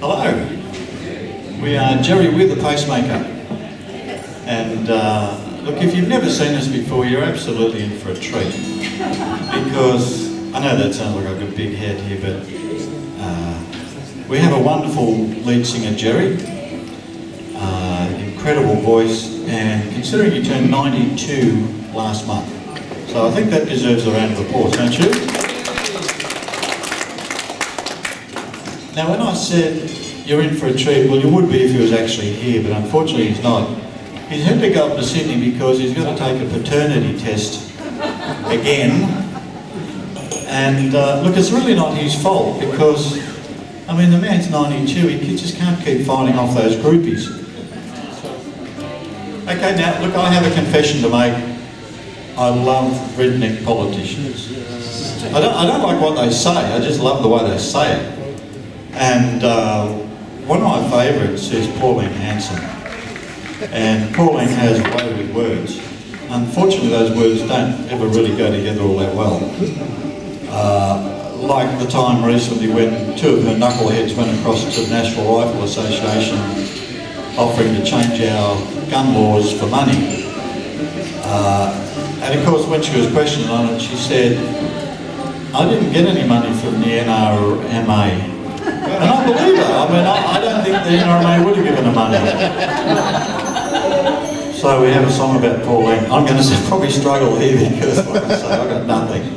Hello, we are Gerry With A Pacemaker, and look, if you've never seen us before, you're absolutely in for a treat, because I know that sounds like I've got a big head here, but we have a wonderful lead singer, Gerry, incredible voice, and considering he turned 92 last month, so I think that deserves a round of applause, don't you? Now, when I said you're in for a treat, well, you would be if he was actually here, but unfortunately he's not. He's had to go up to Sydney because he's got to take a paternity test again. And look, it's really not his fault because, I mean, the man's 92, he just can't keep fighting off those groupies. Okay, now, look, I have a confession to make. I love redneck politicians. I don't like what they say, I just love the way they say it. And one of my favourites is Pauline Hanson. And Pauline has a way with words. Unfortunately, those words don't ever really go together all that well. Like the time recently when two of her knuckleheads went across to the National Rifle Association offering to change our gun laws for money. And of course, when she was questioned on it, she said, "I didn't get any money from the NRMA." And I believe her. I mean, I don't think the NRMA would have given her money. So we have a song about Pauline. I'm going to probably struggle here because, like I say, I've got nothing.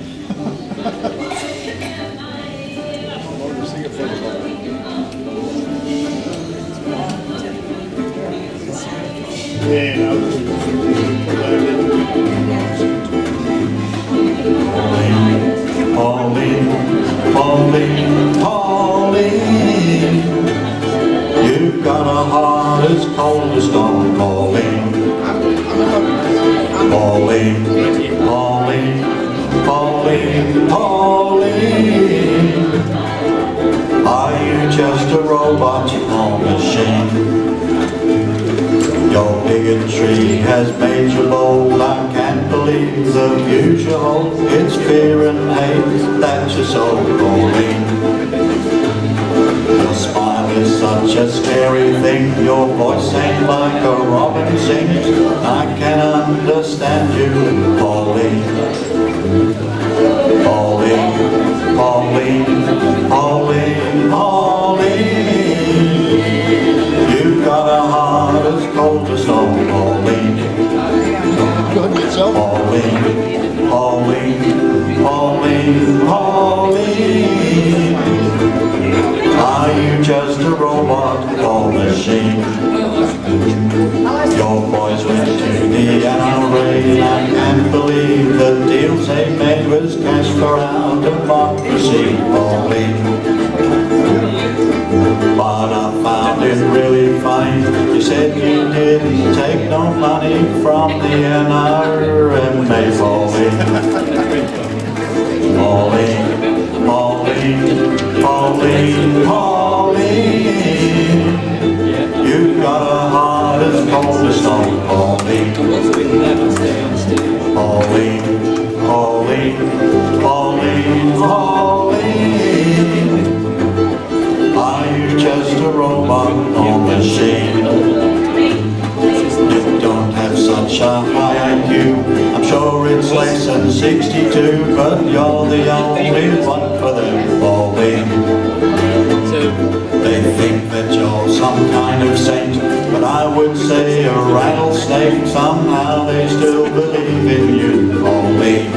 Pauline, you've got a heart as cold as stone. Pauline, are you just a robot or machine? Your bigotry has made you bold. I can't believe the views you hold. It's fear and hate that you're so Pauline. Your smile is such a scary thing. Your voice ain't like a robin sings. I can understand you, Pauline. Pauline. You've got a heart as cold as stone, Pauline. Pauline. Are you just a robot or machine? Your boys went to the NRA. I can't believe the deals they made was cash for our democracy, Pauline. But I found it really funny. You said you didn't take no money from the NRMA, Pauline. Pauline, you've got a heart as cold as stone, Pauline. Pauline, are you just a robot or machine? You don't have such a high IQ. I'm sure it's less than 62, but you're the only one for them, Pauline. They think that you're some kind of saint, but I would say a rattlesnake. Somehow they still believe in you, Pauline.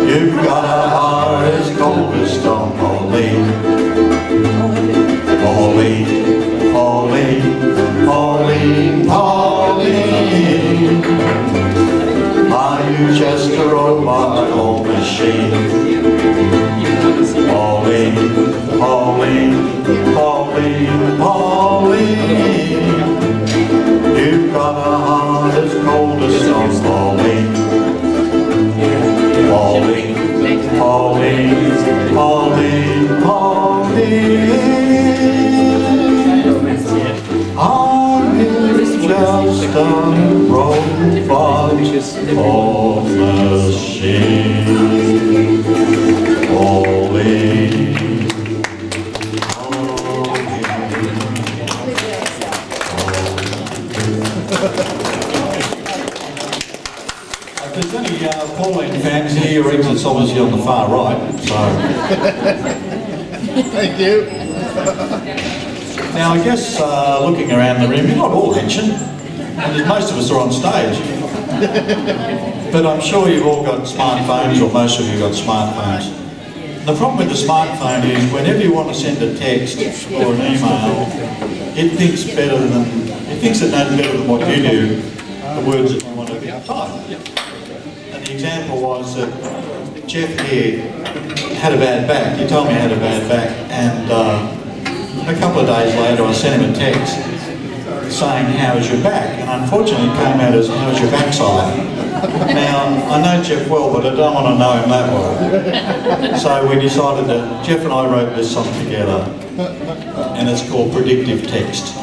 You've got a heart as cold as stone, Pauline. Are you just a robot or machine? Pauline. You've got a heart as cold as stone, Pauline. Are you just a robot or the far right, so... Thank you. Now I guess looking around the room, you're not all ancient, and most of us are on stage. But I'm sure you've all got smartphones, or most of you got smartphones. The problem with the smartphone is whenever you want to send a text or an email, it thinks it knows better than what you do, the words that you want to type. And the example was that Jeff here had a bad back. He told me he had a bad back, and a couple of days later I sent him a text saying, "How's your back?" And unfortunately it came out as, "How's your backside?" Now, I know Jeff well, but I don't want to know him that well. So we decided that Jeff and I wrote this song together, and it's called Predictive Text.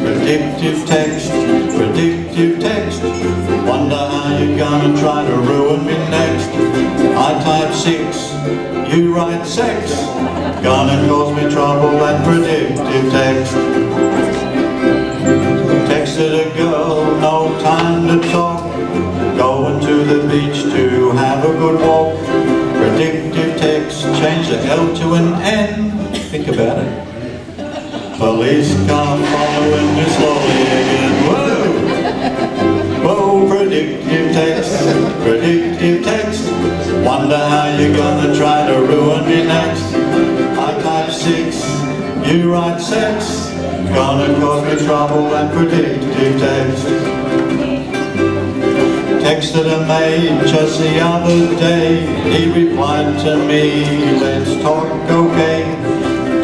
Predictive text, predictive text. Wonder how you're gonna try to ruin me next. I type 6, you write sex. Gonna cause me trouble and predictive text. Texted a girl, no time to talk. Going to the beach to have a good walk. Predictive text, change the L to an N. Think about it. Police come following me slowly again. Whoa! Whoa, predictive text, predictive text. Wonder how you're gonna try to ruin me next. I type 6, you write sex. Gonna cause me trouble and predictive text. Texted a mate just the other day. He replied to me, "Let's talk, okay."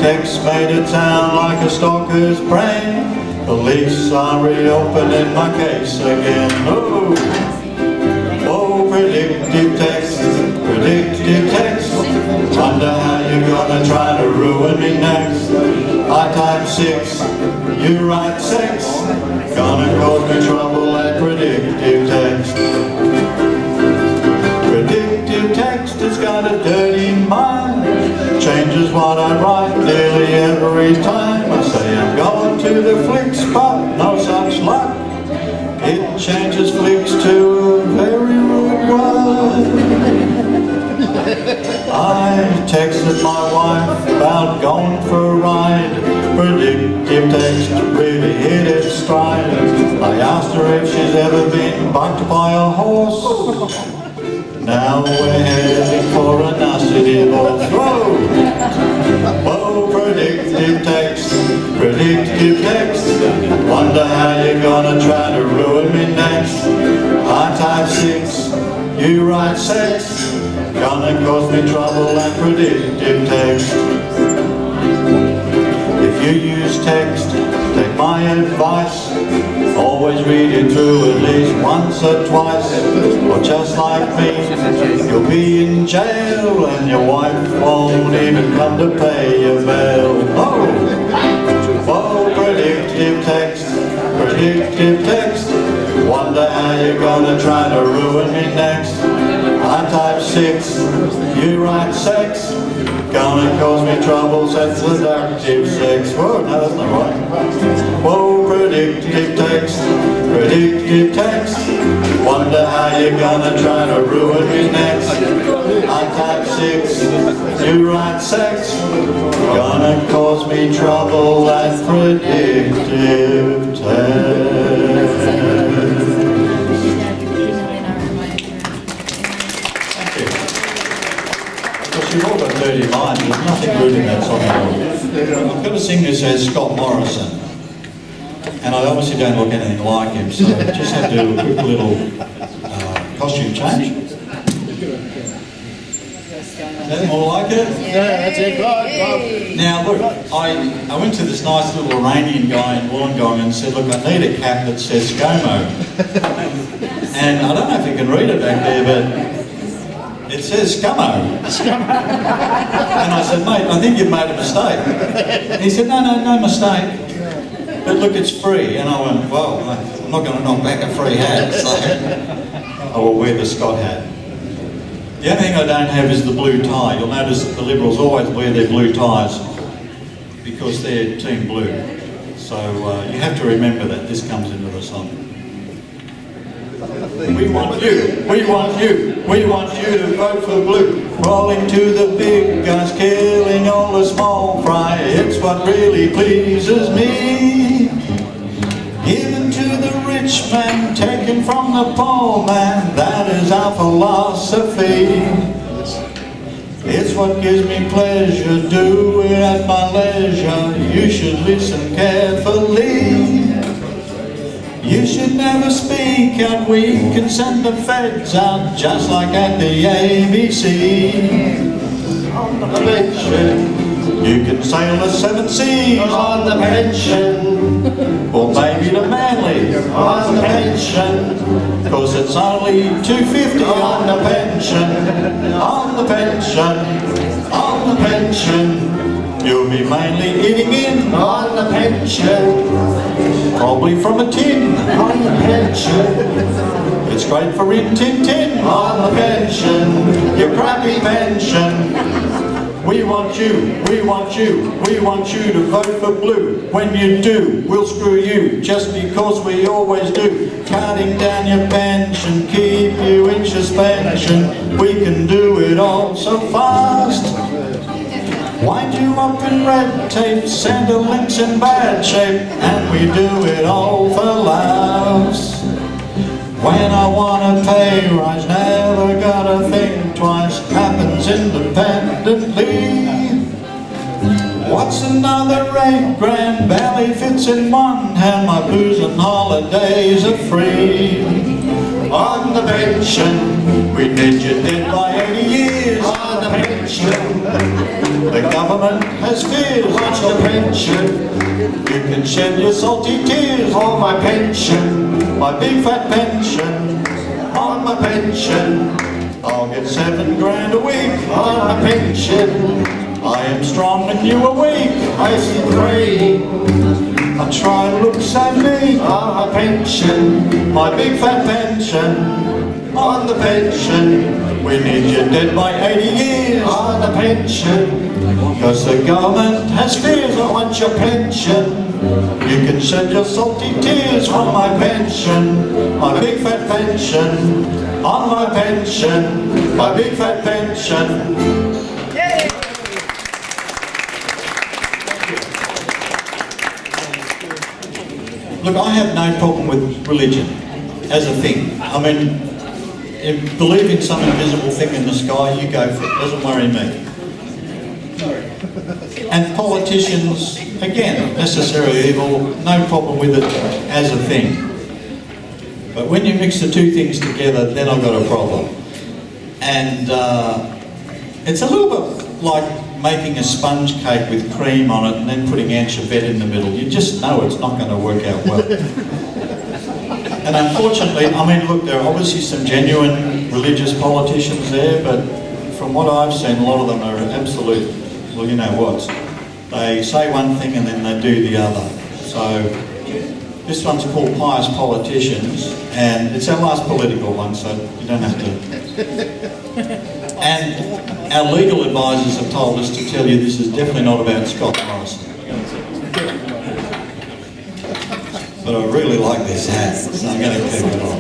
Text made it sound like a stalker's brain. Police are reopening my case again. Oh, oh, predictive text, predictive text. Wonder how you're gonna try to ruin me next. I type 6, you write sex. Gonna cause me trouble and predictive text. Predictive text has got a dirty mind. Changes what I write nearly every time. I say I'm going to the flicks, but no such luck. It changes flicks to a very rude word. I texted my wife about going for a ride. Predictive text really hit its stride. I asked her if she's ever been bucked by a horse. Now we're heading for a nasty divorce. Whoa! Whoa, predictive text, predictive text. Wonder how you're gonna try to ruin me next. I type 6, you write sex. Gonna cause me trouble and predictive text. If you use text, take my advice. Always read it through at least once or twice. Or just like me, you'll be in jail and your wife won't even come to pay your bail. Oh, oh, predictive text, predictive text. Wonder how you're gonna try to ruin me next. I type 6, you write sex. Gonna cause me troubles and seductive sex. Whoa, no, that's not right. Whoa, predictive text, predictive text. Wonder how you're gonna try to ruin me next. I type 6, you write sex. Gonna cause me trouble and predictive text. You've all got dirty minds, there's nothing rude in that song at all. I've got to sing this as Scott Morrison, and I obviously don't look anything like him, so I just have to do a quick little costume change. Is that more like it? Yeah, that's it, God. Now look, I went to this nice little Iranian guy in Wollongong and said, look, I need a cap that says ScoMo. And I don't know if you can read it back there, but it says Scummo. And I said, mate, I think you've made a mistake. He said, no mistake. But look, it's free. And I went, well, I'm not going to knock back a free hat, so I will wear the Scott hat. The only thing I don't have is the blue tie. You'll notice that the Liberals always wear their blue ties. because they're Team Blue. So you have to remember that. This comes into the song. We want you, we want you, we want you to vote for Blue. Rolling to the big guns, killing all the small fry. It's what really pleases me. Given to the rich man, taken from the poor man. That is our philosophy. It's what gives me pleasure, do it at my leisure. You should listen carefully. You should never speak out, we can send the feds out, just like at the ABC. On the pension, you can sail the 7 seas. On the pension, or maybe to Manly. On the pension, cause it's only $2.50 on the pension. On the pension, on the pension. You'll be mainly eating in on the pension, probably from a tin on the pension. It's great for Rin Tin Tin on the pension, your crappy pension. We want you, we want you, we want you to vote for Blue. When you do, we'll screw you, just because we always do. Cutting down your pension, keep you in suspension. We can do it all so fast. Wind you up in red tape, send a links in bad shape, and we do it all for laughs. When I want a pay rise, never gotta think twice, happens independently. What's another $8 grand? Barely fits in one hand, my booze and holidays are free. On the pension, we need you dead by 80 years. On the pension, the government has fears. Watch the pension, you can shed your salty tears. On my pension, my big fat pension. On my pension, I'll get $7 grand a week. On my pension, I am strong and you are weak. I see 3. I try looks at me. On my pension, my big fat pension. On the pension, we need you dead by 80 years. On the pension, cause the government has fears. I want your pension, you can shed your salty tears. On my pension, my big fat pension. On my pension, my big fat pension. Look, I have no problem with religion as a thing. I mean, if believe in some invisible thing in the sky, you go for it. Doesn't worry me. And politicians, again, necessarily evil, no problem with it as a thing. But when you mix the two things together, then I've got a problem. And it's a little bit like making a sponge cake with cream on it and then putting anchovette in the middle. You just know it's not going to work out well. And unfortunately, I mean, look, there are obviously some genuine religious politicians there, but from what I've seen, a lot of them are absolute, well, you know what, they say one thing and then they do the other. So this one's called Pious Politicians, and it's our last political one, so you don't have to. And our legal advisors have told us to tell you this is definitely not about Scott Morrison. But I really like this hat, so I'm going to keep it on.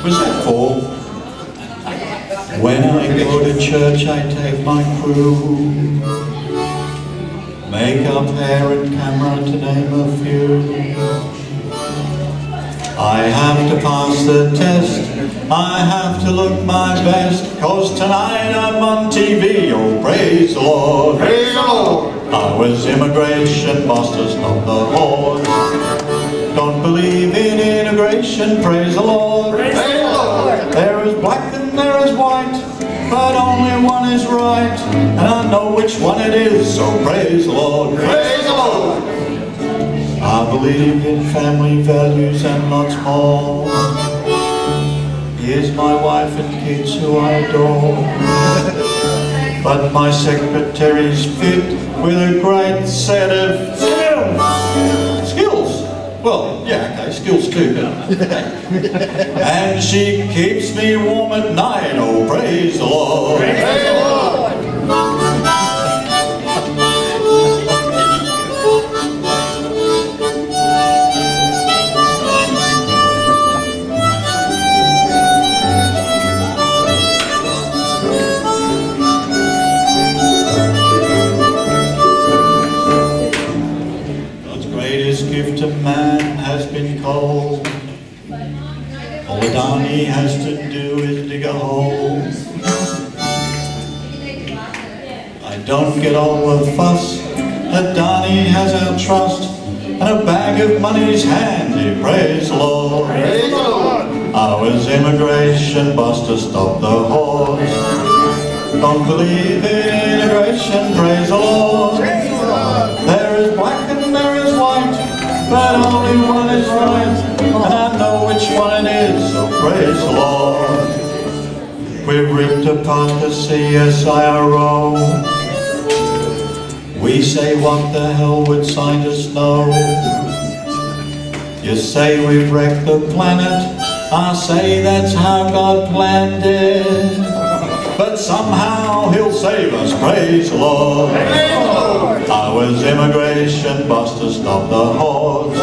Was that for? When I go to church, I take my crew. Makeup, hair and camera, to name a few. I have to pass the test, I have to look my best, cause tonight I'm on TV, oh praise the Lord. Praise the Lord. I was immigration bosses, not the Lord. Don't believe in integration, praise the Lord. Praise the Lord. There is black and there is white, but only one is right, and I know which one it is, so praise the Lord. Praise the Lord. I believe in family values and lots more. Here's my wife and kids who I adore. but my secretary's fit with a great set of skills. Skills? Well, yeah, okay, skills too, but okay. And she keeps me warm at night, oh praise the Lord. Praise the Lord. Gift to man has been cold. All Adani has to do is dig a hole. I don't get all the fuss. Adani has our trust, and a bag of money's handy. Praise the Lord. Praise the Lord. I was immigration boss to stop the horse. Don't believe in integration. Praise the Lord. Praise the Lord. There is black and there is white, but only one is right, and I know which one it is, so praise the Lord. We've ripped apart the CSIRO. We say, what the hell would scientists know? You say we've wrecked the planet, I say that's how God planned it. But somehow he'll save us, praise the Lord. Praise the Lord. I was immigration boss to stop the hordes.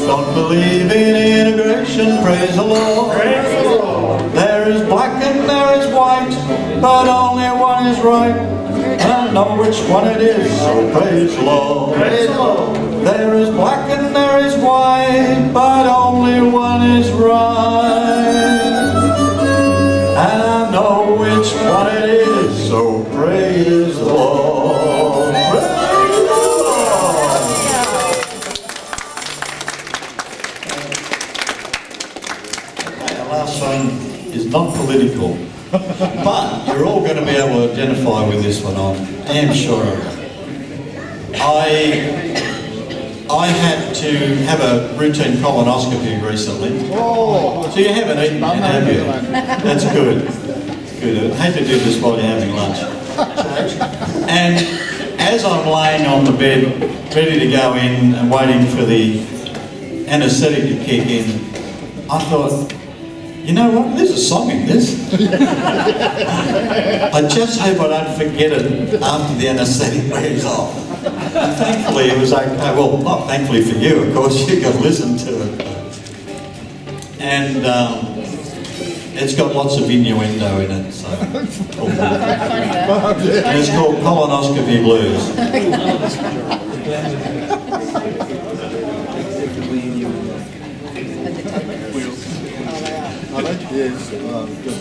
Don't believe in integration, praise the Lord. Praise the Lord. There is black and there is white, but only one is right, and I know which one it is, so praise the Lord. Praise the Lord. There is black and there is white, but only one is right, and I know which one it is, so praise the Lord. Praise the Lord. Okay, our last one is not political, but you're all going to be able to identify with this one, I am sure of it. I had to have a routine colonoscopy recently. Oh. So you haven't eaten yet, have you? That's good. Good. I hate to do this while you're having lunch. And as I'm laying on the bed, ready to go in and waiting for the anaesthetic to kick in, I thought, you know what, there's a song in this. I just hope I don't forget it after the anaesthetic wears off. And thankfully it was okay. Well, not thankfully for you, of course, you can listen to it. And it's got lots of innuendo in it, so. And it's called Colonoscopy Blues. Yes, good.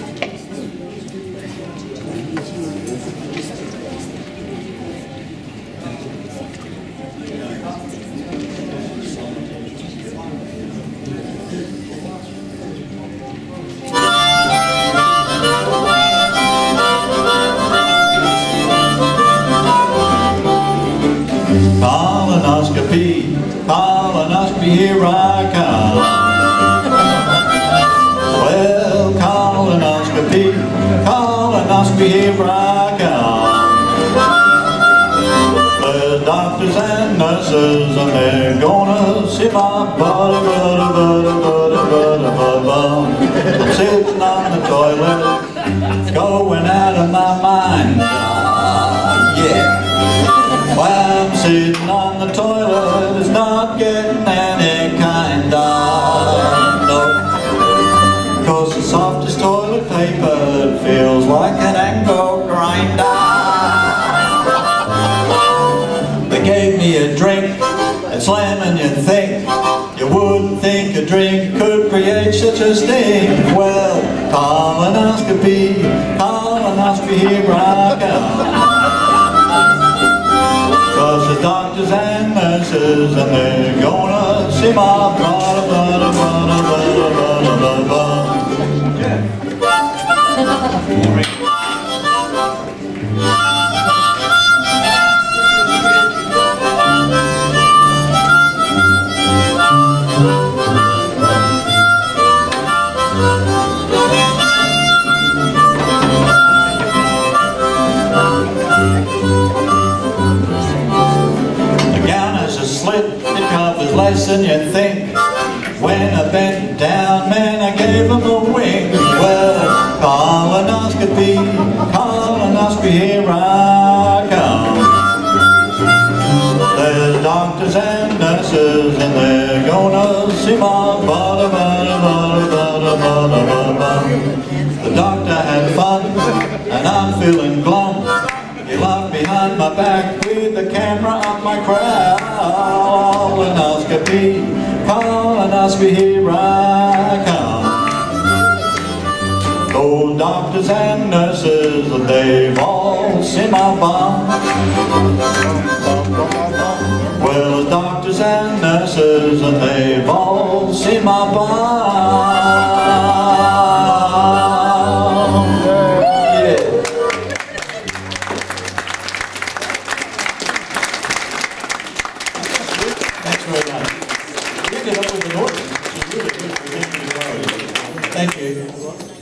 Colonoscopy, here I come. Well, colonoscopy, here I come. There's doctors and nurses, and they're gonna see my butt. I'm sitting on the toilet, going out of my mind. Yeah. While I'm sitting on the toilet, it's not getting any kind of no. Cause the softest toilet paper, it feels like an angle grinder. They gave me a drink, it's lemon, you'd think. You wouldn't think a drink could create such a sting. Well, colonoscopy, here I come. Cause the doctors and nurses, and they're gonna see my it covers less than you'd think. When I bent down, man, I gave him a wing. Well, colonoscopy, here I come. There's doctors and nurses, and they're gonna see my bottom. The doctor had fun, and I'm feeling glum. He laughed behind my back with the camera on my crowd. Colonoscopy, here I come. Those doctors and nurses, they've all seen my bum. Well, the doctors and nurses, and they've all seen my bum. Thanks very much. You get up with an audience, which is really good for getting you. Thank you.